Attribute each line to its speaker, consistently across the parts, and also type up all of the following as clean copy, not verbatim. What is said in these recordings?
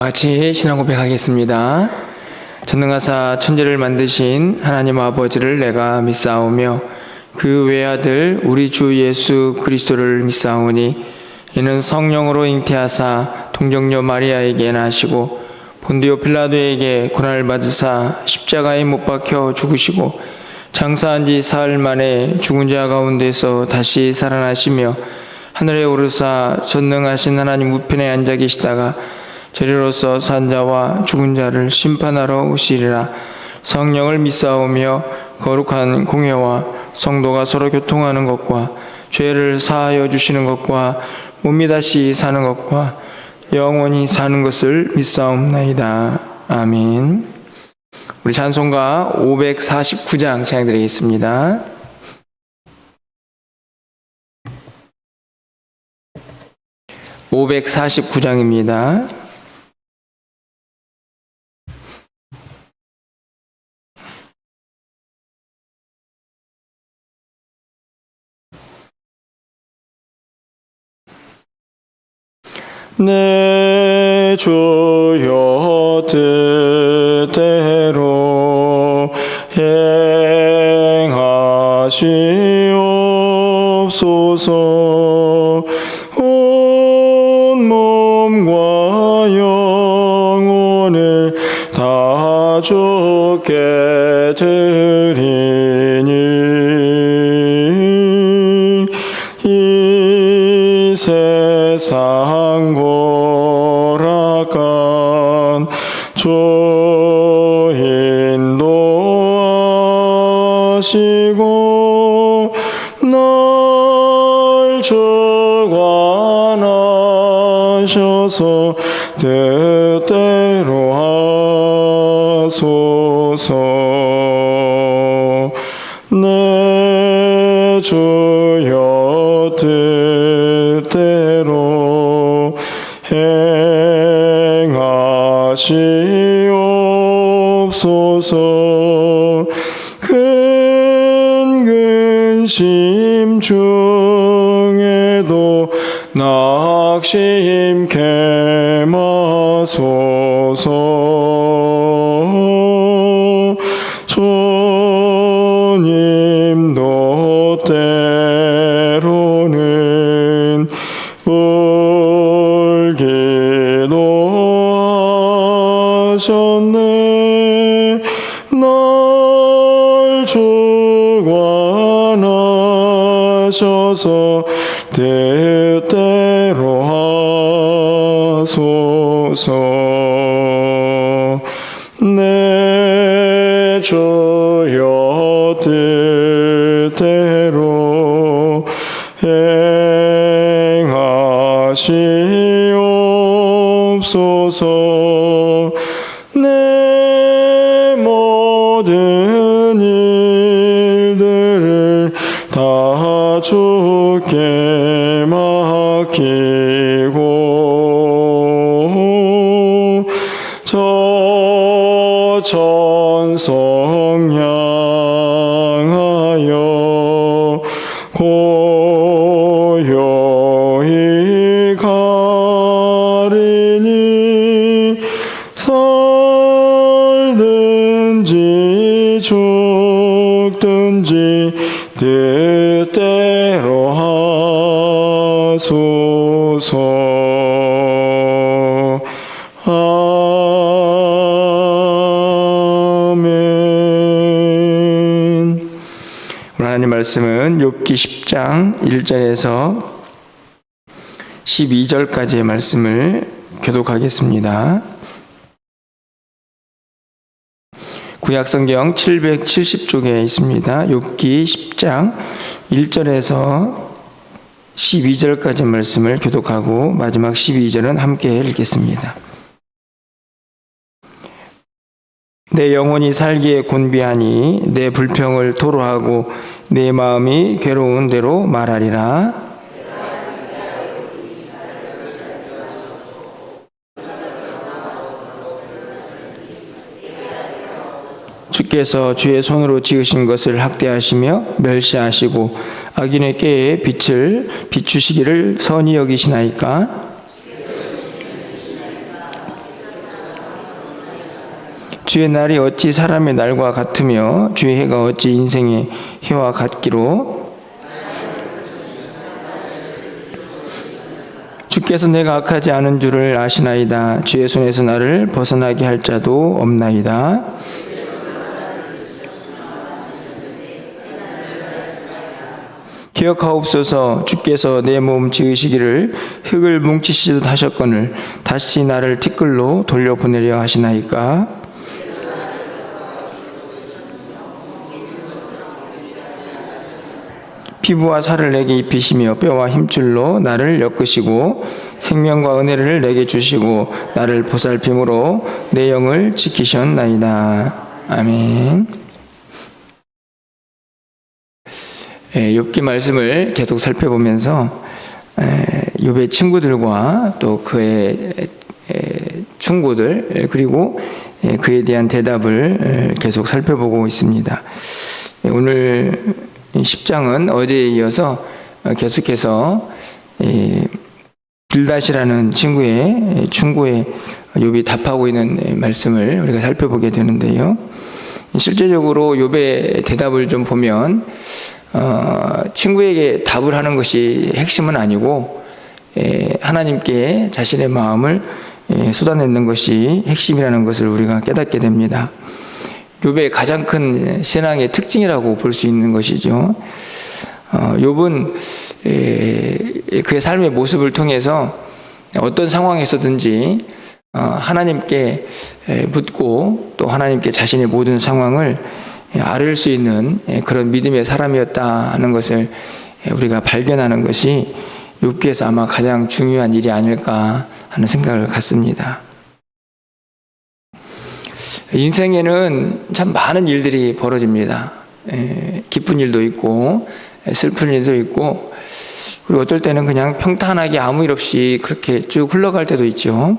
Speaker 1: 같이 신앙 고백하겠습니다. 전능하사 천지를 만드신 하나님 아버지를 내가 믿사오며 그 외아들 우리 주 예수 그리스도를 믿사오니 이는 성령으로 잉태하사 동정녀 마리아에게 나시고 본디오 빌라도에게 고난을 받으사 십자가에 못 박혀 죽으시고 장사한 지 사흘 만에 죽은 자 가운데서 다시 살아나시며 하늘에 오르사 전능하신 하나님 우편에 앉아 계시다가 저리로서 산 자와 죽은 자를 심판하러 오시리라. 성령을 믿사오며 거룩한 공회와 성도가 서로 교통하는 것과 죄를 사하여 주시는 것과 몸이 다시 사는 것과 영원히 사는 것을 믿사옵나이다. 아멘. 우리 찬송가 549장 찬양드리겠습니다. (549장입니다) 내 주여 뜻대로 행하시옵소서. 온 몸과 영혼을 다 주께 드리니 이 세상 고락한 주 인도하시고 날 주관하셔서 뜻대로 하소서. 내 주여 뜻대로 행하시옵소서. 큰 근심 중에도 낙심케 마소서. 주님도 때로는 울기도 하셨네. 날 주관하셔서 뜻대로 하소서. 내 주여 뜻대로 행하시옵소서. 내 모든 일들을 다 주께 맡기고 저 천성 향하여 고요히 가리니 살든지 죽든지 뜻대로 하소서. 아멘. 오늘 하나님 말씀은 욥기 10장 1절에서 12절까지의 말씀을 교독하겠습니다. 구약성경 770쪽에 있습니다. 욥기 10장 1절에서 12절까지 말씀을 교독하고 마지막 12절은 함께 읽겠습니다. 내 영혼이 살기에 곤비하니 내 불평을 토로하고 내 마음이 괴로운 대로 말하리라. 주께서 주의 손으로 지으신 것을 학대하시며 멸시하시고 악인의 꾀에 빛을 비추시기를 선히 여기시나이까? 주의 날이 어찌 사람의 날과 같으며 주의 해가 어찌 인생의 해와 같기로. 주께서 내가 악하지 않은 줄을 아시나이다. 주의 손에서 나를 벗어나게 할 자도 없나이다. 기억하옵소서. 주께서 내 몸 지으시기를 흙을 뭉치시듯 하셨거늘 다시 나를 티끌로 돌려보내려 하시나이까. 피부와 살을 내게 입히시며 뼈와 힘줄로 나를 엮으시고 생명과 은혜를 내게 주시고 나를 보살핌으로 내 영을 지키셨나이다. 아멘. 욥기 말씀을 계속 살펴보면서 욥의 친구들과 또 그의 충고들 그리고 그에 대한 대답을 계속 살펴보고 있습니다. 오늘 10장은 어제에 이어서 계속해서 빌닷이라는 친구의 충고에 욥이 답하고 있는 말씀을 우리가 살펴보게 되는데요. 실제적으로 욥의 대답을 좀 보면 친구에게 답을 하는 것이 핵심은 아니고 하나님께 자신의 마음을 쏟아내는 것이 핵심이라는 것을 우리가 깨닫게 됩니다. 욥의 가장 큰 신앙의 특징이라고 볼 수 있는 것이죠. 욥은 그의 삶의 모습을 통해서 어떤 상황에서든지 하나님께 묻고 또 하나님께 자신의 모든 상황을 아뢰을 수 있는 그런 믿음의 사람이었다는 것을 우리가 발견하는 것이 욥기에서 아마 가장 중요한 일이 아닐까 하는 생각을 갖습니다. 인생에는 참 많은 일들이 벌어집니다. 기쁜 일도 있고 슬픈 일도 있고 그리고 어떨 때는 그냥 평탄하게 아무 일 없이 그렇게 쭉 흘러갈 때도 있죠.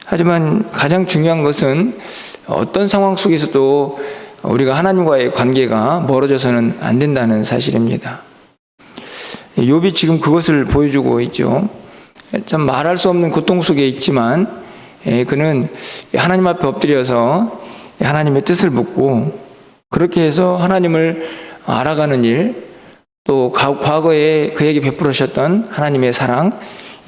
Speaker 1: 하지만 가장 중요한 것은 어떤 상황 속에서도 우리가 하나님과의 관계가 멀어져서는 안 된다는 사실입니다. 욥이 지금 그것을 보여주고 있죠. 참 말할 수 없는 고통 속에 있지만 그는 하나님 앞에 엎드려서 하나님의 뜻을 묻고 그렇게 해서 하나님을 알아가는 일, 또 과거에 그에게 베풀으셨던 하나님의 사랑,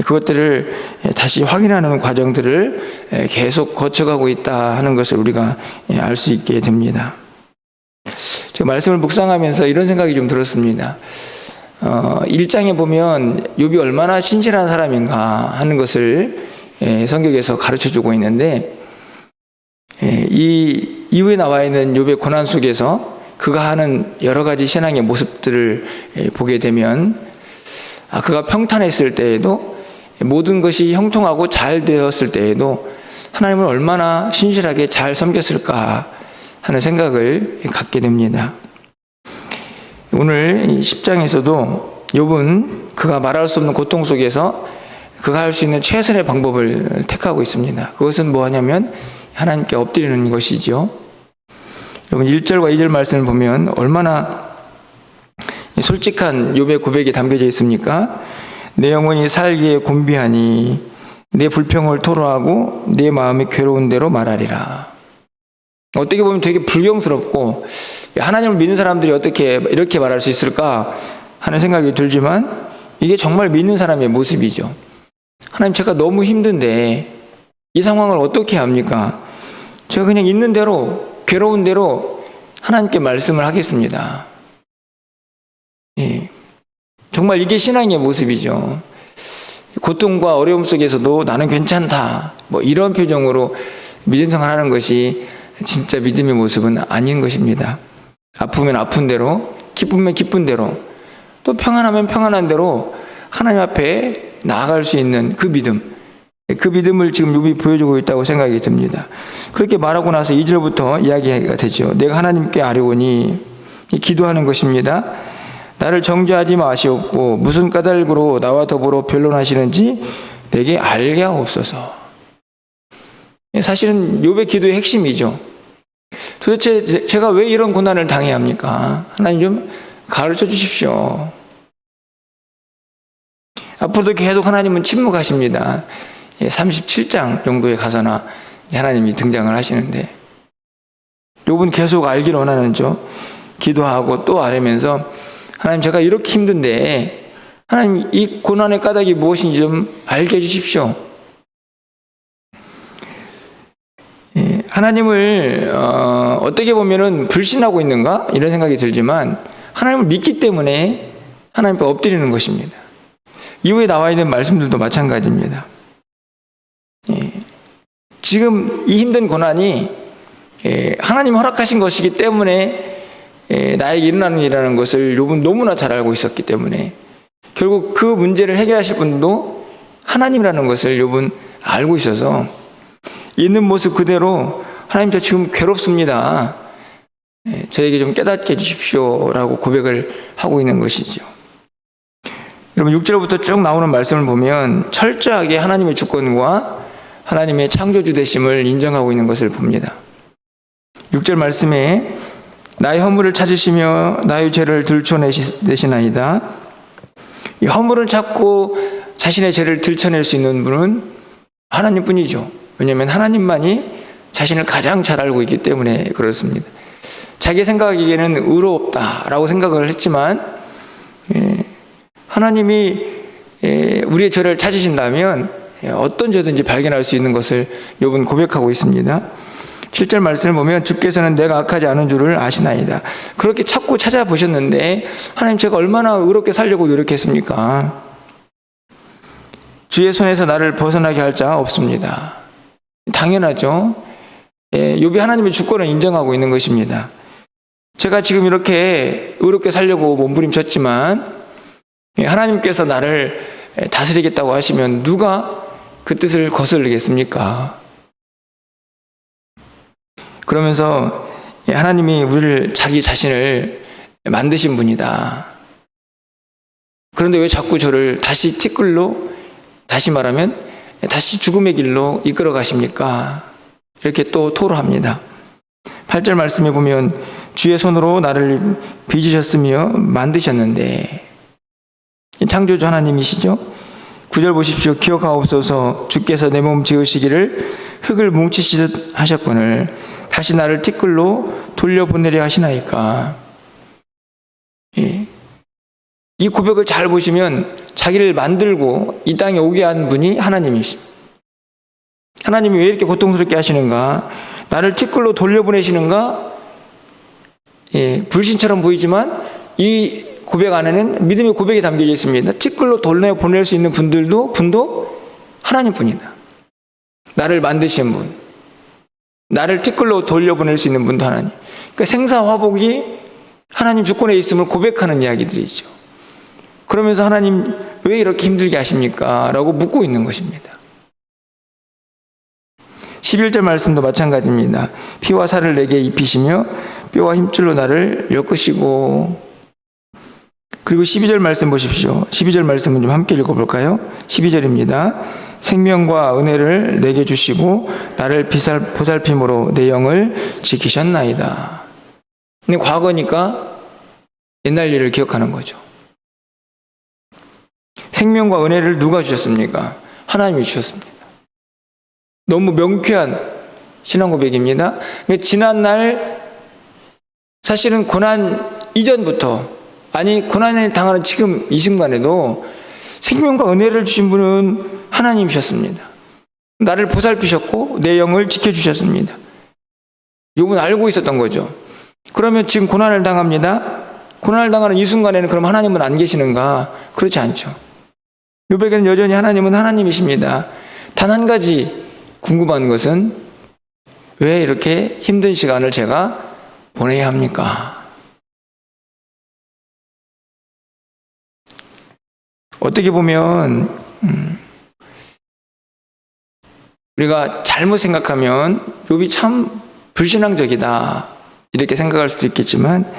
Speaker 1: 그것들을 다시 확인하는 과정들을 계속 거쳐가고 있다 하는 것을 우리가 알 수 있게 됩니다. 제가 말씀을 묵상하면서 이런 생각이 좀 들었습니다. 1장에 보면 욥이 얼마나 신실한 사람인가 하는 것을 성경에서 가르쳐주고 있는데 이 이후에 나와 있는 욥의 고난 속에서 그가 하는 여러 가지 신앙의 모습들을 보게 되면 그가 평탄했을 때에도 모든 것이 형통하고 잘 되었을 때에도 하나님을 얼마나 신실하게 잘 섬겼을까 하는 생각을 갖게 됩니다. 오늘 10장에서도 욥은 그가 말할 수 없는 고통 속에서 그가 할 수 있는 최선의 방법을 택하고 있습니다. 그것은 뭐냐면 하나님께 엎드리는 것이죠. 여러분 1절과 2절 말씀을 보면 얼마나 솔직한 욥의 고백이 담겨져 있습니까? 내 영혼이 살기에 곤비하니 내 불평을 토로하고 내 마음이 괴로운 대로 말하리라. 어떻게 보면 되게 불경스럽고 하나님을 믿는 사람들이 어떻게 이렇게 말할 수 있을까 하는 생각이 들지만 이게 정말 믿는 사람의 모습이죠. 하나님, 제가 너무 힘든데 이 상황을 어떻게 합니까? 제가 그냥 있는 대로 괴로운 대로 하나님께 말씀을 하겠습니다. 정말 이게 신앙의 모습이죠. 고통과 어려움 속에서도 나는 괜찮다, 이런 표정으로 믿음 생활하는 것이 진짜 믿음의 모습은 아닌 것입니다. 아프면 아픈 대로, 기쁘면 기쁜 대로, 또 평안하면 평안한 대로 하나님 앞에 나아갈 수 있는 그 믿음을 지금 욥이 보여주고 있다고 생각이 듭니다. 그렇게 말하고 나서 2절부터 이야기가 되죠. 내가 하나님께 아뢰오니, 기도하는 것입니다. 나를 정죄하지 마시옵고 무슨 까닭으로 나와 더불어 변론하시는지 내게 알게 하옵소서. 사실은 욥의 기도의 핵심이죠. 도대체 제가 왜 이런 고난을 당해야 합니까? 하나님 좀 가르쳐 주십시오. 앞으로도 계속 하나님은 침묵하십니다. 37장 정도에 가서나 하나님이 등장을 하시는데 욥은 계속 알기를 원하는죠. 기도하고 또 아뢰면서 하나님, 제가 이렇게 힘든데 하나님, 이 고난의 까닭이 무엇인지 좀 알게 해주십시오. 하나님을 어떻게 보면은 불신하고 있는가 이런 생각이 들지만 하나님을 믿기 때문에 하나님 앞에 엎드리는 것입니다. 이후에 나와 있는 말씀들도 마찬가지입니다. 지금 이 힘든 고난이 하나님이 허락하신 것이기 때문에 나에게 일어나는 일이라는 것을 욥은 너무나 잘 알고 있었기 때문에 결국 그 문제를 해결하실 분도 하나님이라는 것을 욥은 알고 있어서 있는 모습 그대로 하나님, 저 지금 괴롭습니다. 저에게 좀 깨닫게 해주십시오 라고 고백을 하고 있는 것이죠. 여러분 6절부터 쭉 나오는 말씀을 보면 철저하게 하나님의 주권과 하나님의 창조주 되심을 인정하고 있는 것을 봅니다. 6절 말씀에 나의 허물을 찾으시며 나의 죄를 들춰내시나이다. 이 허물을 찾고 자신의 죄를 들춰낼 수 있는 분은 하나님뿐이죠. 왜냐하면 하나님만이 자신을 가장 잘 알고 있기 때문에 그렇습니다. 자기 생각에게는 의롭다라고 생각을 했지만 하나님이 우리의 죄를 찾으신다면 어떤 죄든지 발견할 수 있는 것을 욥은 고백하고 있습니다. 7절 말씀을 보면 주께서는 내가 악하지 않은 줄을 아시나이다. 그렇게 찾고 찾아보셨는데 하나님, 제가 얼마나 의롭게 살려고 노력했습니까? 주의 손에서 나를 벗어나게 할 자 없습니다. 당연하죠. 욥이 하나님의 주권을 인정하고 있는 것입니다. 제가 지금 이렇게 의롭게 살려고 몸부림쳤지만 하나님께서 나를 다스리겠다고 하시면 누가 그 뜻을 거스르겠습니까? 그러면서 하나님이 우리를 자기 자신을 만드신 분이다. 그런데 왜 자꾸 저를 다시 티끌로, 다시 말하면 다시 죽음의 길로 이끌어 가십니까? 이렇게 또 토로합니다. 8절 말씀에 보면 주의 손으로 나를 빚으셨으며 만드셨는데, 창조주 하나님이시죠. 9절 보십시오. 기억하옵소서. 주께서 내 몸 지으시기를 흙을 뭉치시듯 하셨거늘 다시 나를 티끌로 돌려보내려 하시나이까. 이 고백을 잘 보시면 자기를 만들고 이 땅에 오게 한 분이 하나님이십니다. 하나님이 왜 이렇게 고통스럽게 하시는가? 나를 티끌로 돌려보내시는가? 불신처럼 보이지만 이 고백 안에는 믿음의 고백이 담겨져 있습니다. 티끌로 돌려보낼 수 있는 분도 하나님뿐이다. 나를 만드신 분, 나를 티끌로 돌려보낼 수 있는 분도 하나님. 그러니까 생사화복이 하나님 주권에 있음을 고백하는 이야기들이죠. 그러면서 하나님, 왜 이렇게 힘들게 하십니까? 라고 묻고 있는 것입니다. 11절 말씀도 마찬가지입니다. 피와 살을 내게 입히시며 뼈와 힘줄로 나를 엮으시고. 그리고 12절 말씀 보십시오. 12절 말씀은 좀 함께 읽어볼까요? 12절입니다. 생명과 은혜를 내게 주시고 나를 보살핌으로 내 영을 지키셨나이다. 근데 과거니까 옛날 일을 기억하는 거죠. 생명과 은혜를 누가 주셨습니까? 하나님이 주셨습니다. 너무 명쾌한 신앙 고백입니다. 지난날 사실은 고난 이전부터, 아니 고난을 당하는 지금 이 순간에도 생명과 은혜를 주신 분은 하나님이셨습니다. 나를 보살피셨고 내 영을 지켜주셨습니다. 욥은 알고 있었던 거죠. 그러면 지금 고난을 당합니다. 고난을 당하는 이 순간에는 그럼 하나님은 안 계시는가? 그렇지 않죠. 욥에게는 여전히 하나님은 하나님이십니다. 단 한 가지 궁금한 것은 왜 이렇게 힘든 시간을 제가 보내야 합니까? 어떻게 보면 우리가 잘못 생각하면 욥이 참 불신앙적이다 이렇게 생각할 수도 있겠지만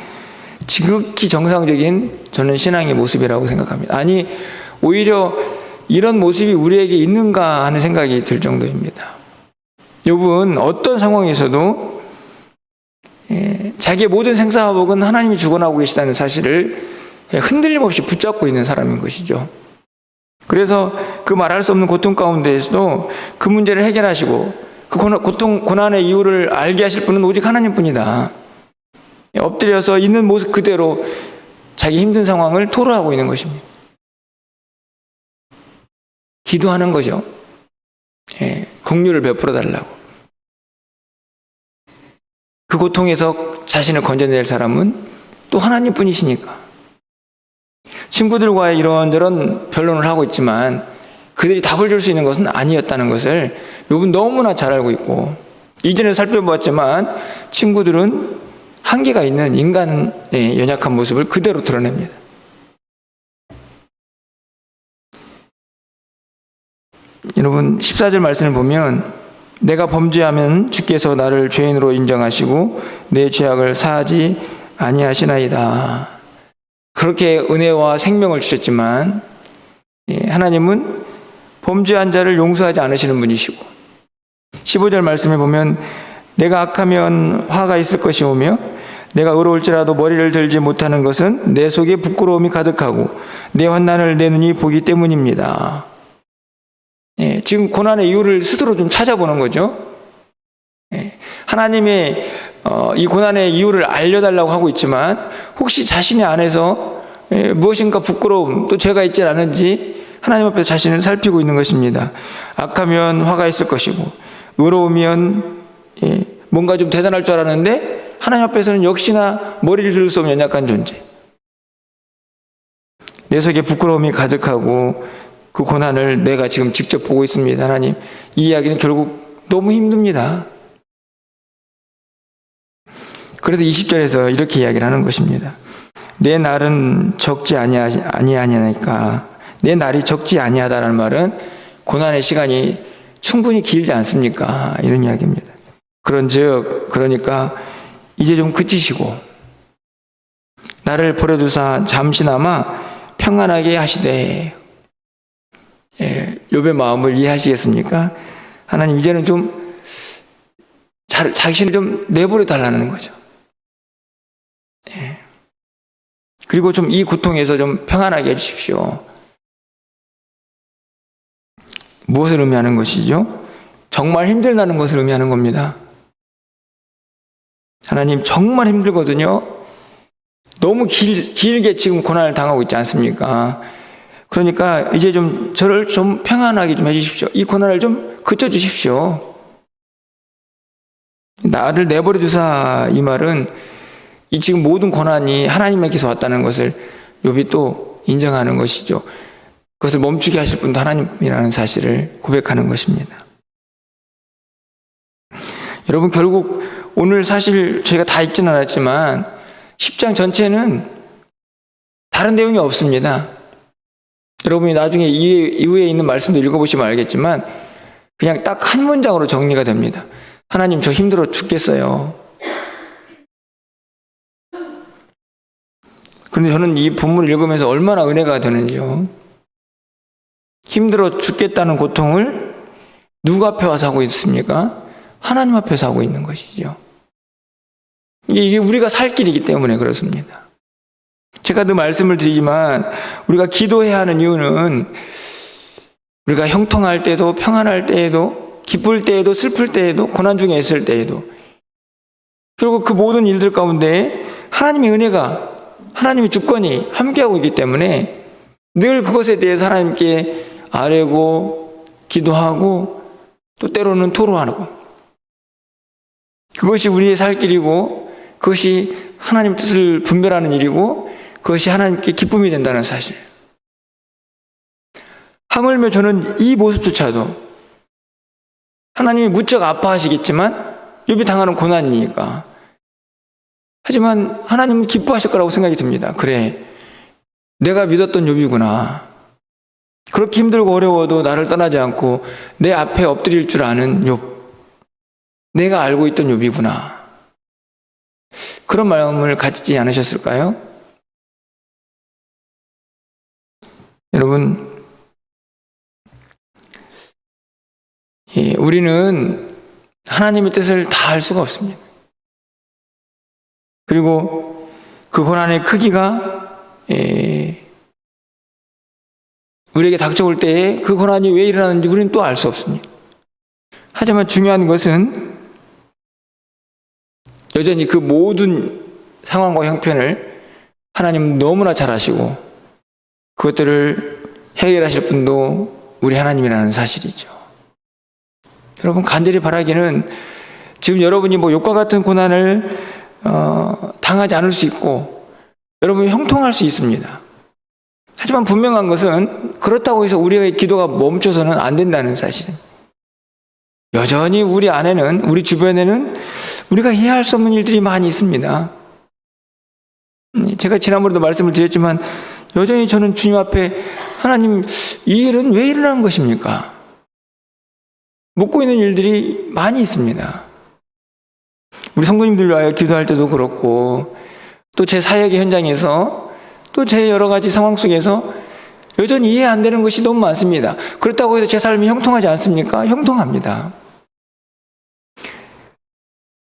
Speaker 1: 지극히 정상적인 저는 신앙의 모습이라고 생각합니다. 아니 오히려 이런 모습이 우리에게 있는가 하는 생각이 들 정도입니다. 욥은 어떤 상황에서도 자기의 모든 생사화복은 하나님이 주관하고 계시다는 사실을 흔들림 없이 붙잡고 있는 사람인 것이죠. 그래서 그 말할 수 없는 고통 가운데에서도 그 문제를 해결하시고 그 고통, 고난의 이유를 알게 하실 분은 오직 하나님뿐이다. 엎드려서 있는 모습 그대로 자기 힘든 상황을 토로하고 있는 것입니다. 기도하는 거죠. 긍휼을 베풀어 달라고. 그 고통에서 자신을 건져낼 사람은 또 하나님뿐이시니까. 친구들과의 이런저런 변론을 하고 있지만 그들이 답을 줄 수 있는 것은 아니었다는 것을 욥은 너무나 잘 알고 있고, 이전에 살펴보았지만 친구들은 한계가 있는 인간의 연약한 모습을 그대로 드러냅니다. 여러분 14절 말씀을 보면 내가 범죄하면 주께서 나를 죄인으로 인정하시고 내 죄악을 사하지 아니하시나이다. 그렇게 은혜와 생명을 주셨지만 하나님은 범죄한 자를 용서하지 않으시는 분이시고, 15절 말씀에 보면 내가 악하면 화가 있을 것이오며 내가 의로울지라도 머리를 들지 못하는 것은 내 속에 부끄러움이 가득하고 내 환난을 내 눈이 보기 때문입니다. 지금 고난의 이유를 스스로 좀 찾아보는 거죠. 하나님의 이 고난의 이유를 알려달라고 하고 있지만 혹시 자신의 안에서 무엇인가 부끄러움, 또 죄가 있지 않은지 하나님 앞에서 자신을 살피고 있는 것입니다. 악하면 화가 있을 것이고 의로우면 뭔가 좀 대단할 줄 알았는데 하나님 앞에서는 역시나 머리를 들 수 없는 연약한 존재. 내 속에 부끄러움이 가득하고 그 고난을 내가 지금 직접 보고 있습니다. 하나님, 이 이야기는 결국 너무 힘듭니다. 그래서 20절에서 이렇게 이야기를 하는 것입니다. 내 날은 적지 아니하니까. 내 날이 적지 아니하다라는 말은 고난의 시간이 충분히 길지 않습니까? 이런 이야기입니다. 그러니까 이제 좀 그치시고 나를 버려두사 잠시나마 평안하게 하시되. 욥의 마음을 이해하시겠습니까? 하나님, 이제는 좀 자신을 좀 내버려 달라는 거죠. 그리고 좀 이 고통에서 좀 평안하게 해주십시오. 무엇을 의미하는 것이죠? 정말 힘들다는 것을 의미하는 겁니다. 하나님, 정말 힘들거든요. 너무 길게 지금 고난을 당하고 있지 않습니까? 그러니까 이제 좀 저를 좀 평안하게 좀 해주십시오. 이 고난을 좀 그쳐주십시오. 나를 내버려 두사, 이 말은 이 지금 모든 고난이 하나님에게서 왔다는 것을 욥이 또 인정하는 것이죠. 그것을 멈추게 하실 분도 하나님이라는 사실을 고백하는 것입니다. 여러분, 결국 오늘 사실 저희가 다 읽지는 않았지만 10장 전체는 다른 내용이 없습니다. 여러분이 나중에 이후에 있는 말씀도 읽어보시면 알겠지만 그냥 딱 한 문장으로 정리가 됩니다. 하나님, 저 힘들어 죽겠어요. 그런데 저는 이 본문을 읽으면서 얼마나 은혜가 되는지요. 힘들어 죽겠다는 고통을 누구 앞에 와서 하고 있습니까? 하나님 앞에서 하고 있는 것이죠. 이게 우리가 살 길이기 때문에 그렇습니다. 제가 늘 말씀을 드리지만 우리가 기도해야 하는 이유는 우리가 형통할 때도 평안할 때에도 기쁠 때에도 슬플 때에도 고난 중에 있을 때에도 그리고 그 모든 일들 가운데 하나님의 은혜가, 하나님의 주권이 함께하고 있기 때문에 늘 그것에 대해서 하나님께 아뢰고 기도하고 또 때로는 토로하고, 그것이 우리의 살 길이고 그것이 하나님 뜻을 분별하는 일이고 그것이 하나님께 기쁨이 된다는 사실. 하물며 저는 이 모습조차도 하나님이 무척 아파하시겠지만 욥이 당하는 고난이니까, 하지만 하나님은 기뻐하실 거라고 생각이 듭니다. 그래, 내가 믿었던 욥이구나. 그렇게 힘들고 어려워도 나를 떠나지 않고 내 앞에 엎드릴 줄 아는 욥, 내가 알고 있던 욥이구나. 그런 마음을 가지지 않으셨을까요? 여러분, 우리는 하나님의 뜻을 다 알 수가 없습니다. 그리고 그 고난의 크기가 우리에게 닥쳐올 때에 그 고난이 왜 일어나는지 우리는 또 알 수 없습니다. 하지만 중요한 것은 여전히 그 모든 상황과 형편을 하나님은 너무나 잘 아시고 그것들을 해결하실 분도 우리 하나님이라는 사실이죠. 여러분, 간절히 바라기는 지금 여러분이 욕과 같은 고난을 당하지 않을 수 있고 여러분이 형통할 수 있습니다. 하지만 분명한 것은 그렇다고 해서 우리의 기도가 멈춰서는 안 된다는 사실. 여전히 우리 안에는, 우리 주변에는 우리가 이해할 수 없는 일들이 많이 있습니다. 제가 지난번에도 말씀을 드렸지만 여전히 저는 주님 앞에 하나님, 이 일은 왜 일어난 것입니까? 묻고 있는 일들이 많이 있습니다. 우리 성도님들 위하여 기도할 때도 그렇고 또 제 사역의 현장에서 또 제 여러 가지 상황 속에서 여전히 이해 안 되는 것이 너무 많습니다. 그렇다고 해서 제 삶이 형통하지 않습니까? 형통합니다.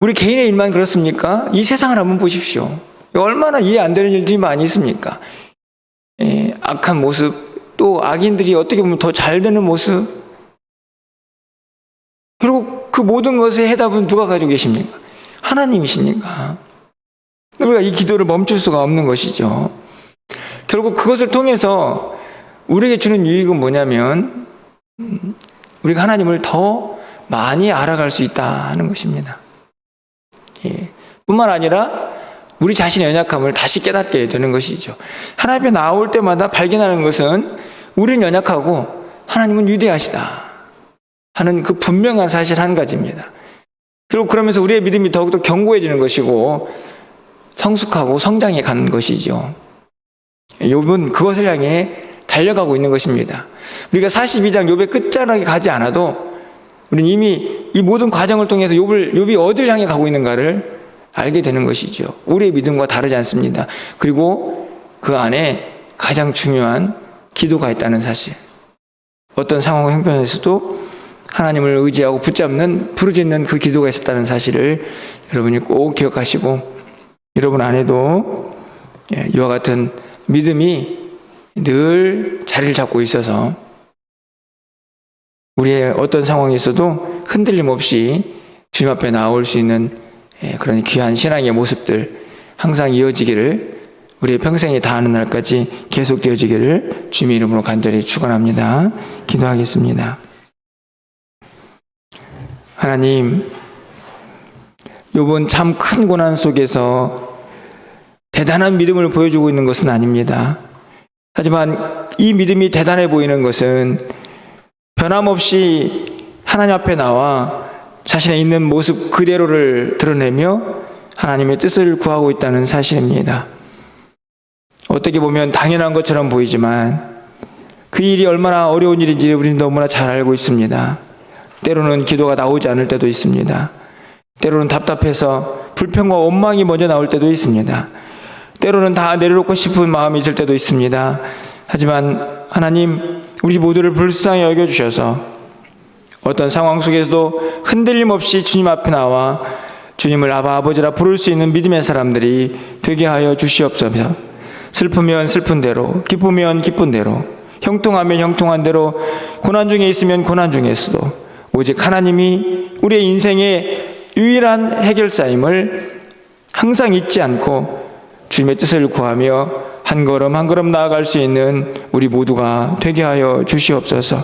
Speaker 1: 우리 개인의 일만 그렇습니까? 이 세상을 한번 보십시오. 얼마나 이해 안 되는 일들이 많이 있습니까? 악한 모습, 또 악인들이 어떻게 보면 더 잘 되는 모습. 그리고 그 모든 것의 해답은 누가 가지고 계십니까? 하나님이시니까. 우리가 이 기도를 멈출 수가 없는 것이죠. 결국 그것을 통해서 우리에게 주는 유익은 뭐냐면 우리가 하나님을 더 많이 알아갈 수 있다는 것입니다. 뿐만 아니라 우리 자신의 연약함을 다시 깨닫게 되는 것이죠. 하나님 앞에 나올 때마다 발견하는 것은 우리는 연약하고 하나님은 위대하시다 하는 그 분명한 사실 한 가지입니다. 그리고 그러면서 우리의 믿음이 더욱더 견고해지는 것이고 성숙하고 성장해 가는 것이죠. 욥은 그것을 향해 달려가고 있는 것입니다. 우리가 42장 욥의 끝자락에 가지 않아도 우리는 이미 이 모든 과정을 통해서 욥이 어디를 향해 가고 있는가를 알게 되는 것이죠. 우리의 믿음과 다르지 않습니다. 그리고 그 안에 가장 중요한 기도가 있다는 사실. 어떤 상황과 형편에서도 하나님을 의지하고 붙잡는, 부르짖는 그 기도가 있었다는 사실을 여러분이 꼭 기억하시고 여러분 안에도 이와 같은 믿음이 늘 자리를 잡고 있어서 우리의 어떤 상황에서도 흔들림 없이 주님 앞에 나올 수 있는 그런 귀한 신앙의 모습들 항상 이어지기를, 우리의 평생에 다하는 날까지 계속 이어지기를 주님의 이름으로 간절히 축원합니다. 기도하겠습니다. 하나님, 욥은 참 큰 고난 속에서 대단한 믿음을 보여주고 있는 것은 아닙니다. 하지만 이 믿음이 대단해 보이는 것은 변함없이 하나님 앞에 나와 자신의 있는 모습 그대로를 드러내며 하나님의 뜻을 구하고 있다는 사실입니다. 어떻게 보면 당연한 것처럼 보이지만 그 일이 얼마나 어려운 일인지 우리는 너무나 잘 알고 있습니다. 때로는 기도가 나오지 않을 때도 있습니다. 때로는 답답해서 불평과 원망이 먼저 나올 때도 있습니다. 때로는 다 내려놓고 싶은 마음이 있을 때도 있습니다. 하지만 하나님, 우리 모두를 불쌍히 여겨주셔서 어떤 상황 속에서도 흔들림 없이 주님 앞에 나와 주님을 아바 아버지라 부를 수 있는 믿음의 사람들이 되게 하여 주시옵소서. 슬프면 슬픈 대로, 기쁘면 기쁜 대로, 형통하면 형통한 대로, 고난 중에 있으면 고난 중에서도 오직 하나님이 우리의 인생의 유일한 해결자임을 항상 잊지 않고 주님의 뜻을 구하며 한 걸음 한 걸음 나아갈 수 있는 우리 모두가 되게 하여 주시옵소서.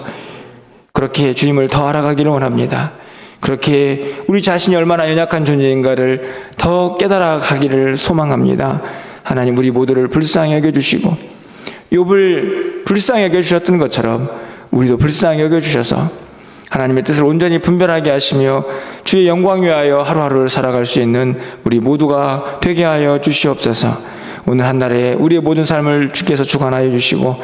Speaker 1: 그렇게 주님을 더 알아가기를 원합니다. 그렇게 우리 자신이 얼마나 연약한 존재인가를 더 깨달아 가기를 소망합니다. 하나님, 우리 모두를 불쌍히 여겨주시고 욥을 불쌍히 여겨주셨던 것처럼 우리도 불쌍히 여겨주셔서 하나님의 뜻을 온전히 분별하게 하시며 주의 영광 위하여 하루하루를 살아갈 수 있는 우리 모두가 되게 하여 주시옵소서. 오늘 한 날에 우리의 모든 삶을 주께서 주관하여 주시고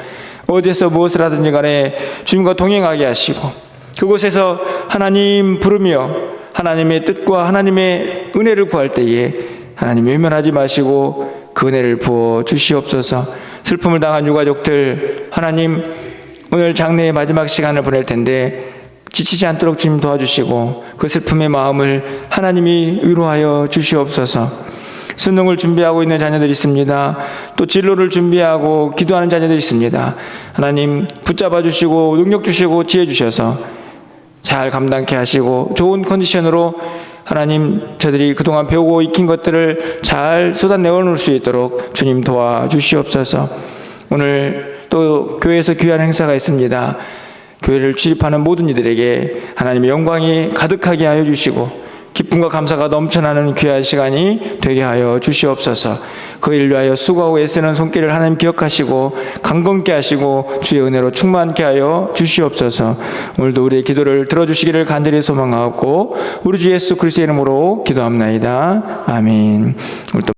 Speaker 1: 어디에서 무엇을 하든지 간에 주님과 동행하게 하시고 그곳에서 하나님 부르며 하나님의 뜻과 하나님의 은혜를 구할 때에 하나님 외면하지 마시고 그 은혜를 부어 주시옵소서. 슬픔을 당한 유가족들, 하나님 오늘 장례의 마지막 시간을 보낼 텐데 지치지 않도록 주님 도와주시고 그 슬픔의 마음을 하나님이 위로하여 주시옵소서. 수능을 준비하고 있는 자녀들이 있습니다. 또 진로를 준비하고 기도하는 자녀들이 있습니다. 하나님 붙잡아 주시고 능력 주시고 지혜 주셔서 잘 감당케 하시고 좋은 컨디션으로 하나님 저들이 그동안 배우고 익힌 것들을 잘 쏟아내어 놓을 수 있도록 주님 도와주시옵소서. 오늘 또 교회에서 귀한 행사가 있습니다. 교회를 출입하는 모든 이들에게 하나님의 영광이 가득하게 하여 주시고 기쁨과 감사가 넘쳐나는 귀한 시간이 되게 하여 주시옵소서. 그 일을 위하여 수고하고 애쓰는 손길을 하나님 기억하시고 강건케 하시고 주의 은혜로 충만케 하여 주시옵소서. 오늘도 우리의 기도를 들어주시기를 간절히 소망하고 우리 주 예수 그리스도의 이름으로 기도합나이다. 아멘. 오늘 또